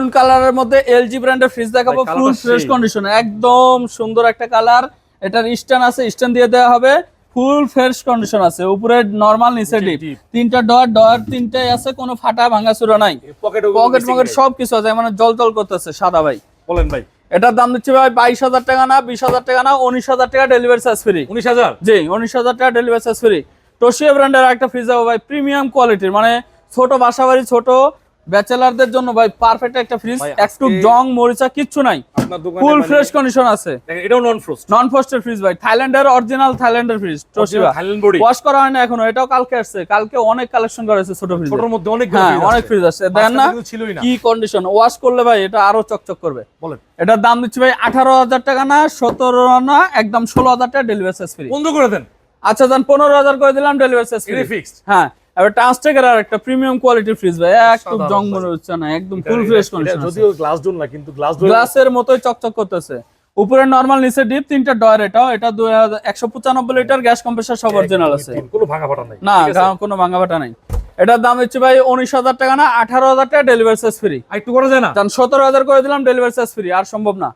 Maroon কালারের মধ্যে LG ব্র্যান্ডের ফ্রিজ দেখাবো, ফুল ফ্রেশ কন্ডিশন, একদম সুন্দর একটা কালার। এটার স্ট্যান্ড আছে, স্ট্যান্ড দিয়ে দেওয়া হবে, ফুল ফ্রেশ কন্ডিশন আছে। উপরে নরমাল, নিচে ডিপ, তিনটা ডয়ার তিনটাই আছে, কোনো ফাটা ভাঙাচুরা নাই, পকেট সবকিছু আছে, মানে জল করতেছে সাদা ভাই। বলেন ভাই, এটার দাম দিচ্ছি ভাই 22,000 টাকা না, 20,000 টাকা না, 19,000 টাকা ডেলিভারি চার্জ ফ্রি। 19,000? জি, 19,000 টাকা ডেলিভারি চার্জ ফ্রি। টোশিয়া ব্র্যান্ডের একটা ফ্রিজ দেবো ভাই, প্রিমিয়াম কোয়ালিটির, মানে ছোট বাসাবাড়ি, ছোট ব্যাচেলারদের জন্য ভাই পারফেক্ট একটা ফ্রিজ। একটু জং মরিচা কিচ্ছু নাই, ফুল ফ্রেশ কন্ডিশন আছে। এটাও নন ফ্রস্টের ফ্রিজ ভাই, থাইল্যান্ডের অরিজিনাল থাইল্যান্ডের ফ্রিজ, টোশিবা। ওয়াশ করা হয় না এখনো, এটাও কালকে আসছে, কালকে অনেক কালেকশন করা হয়েছে ছোট ফ্রিজ, ছোটর মধ্যে অনেক ফ্রিজ আছে। দেখেন না কি কন্ডিশন, ওয়াশ করলে ভাই এটা আরো চকচক করবে। বলেন, এটার দাম দিচ্ছি ভাই 18,000 টাকা না, 17 না, একদম 16,000 টাকা ডেলিভারি চার্জ ফ্রি। বন্ধ করে দেন। আচ্ছা যান, 15,000 করে দিলাম, ডেলিভারি চার্জ ফ্রি ফিক্সড। হ্যাঁ, এবার টাস্টেকের আর একটা প্রিমিয়াম কোয়ালিটির ফ্রিজ ভাই, একটু জং মনে হচ্ছে না, একদম ফুল ফ্রেশ কন্ডিশন, যদিও গ্লাস ডোর না, কিন্তু গ্লাসের মতোই চকচক করতেছে। উপরে নরমাল, নিচে ডিপ, তিনটা ডয়ার। এটা 195 লিটার, গ্যাস কম্প্রেসার সব অরিজিনাল আছে, কোনো ভাঙা ফাটা নাই না, কোনো ভাঙা ফাটা নাই। এটার দাম হচ্ছে ভাই 19,000 টাকা না, 18,000 টাকা ডেলিভারি চার্জ ফ্রি। একটু করা যায় না? 17,000 করে দিলাম, ডেলিভারি চার্জ ফ্রি, আর সম্ভব না।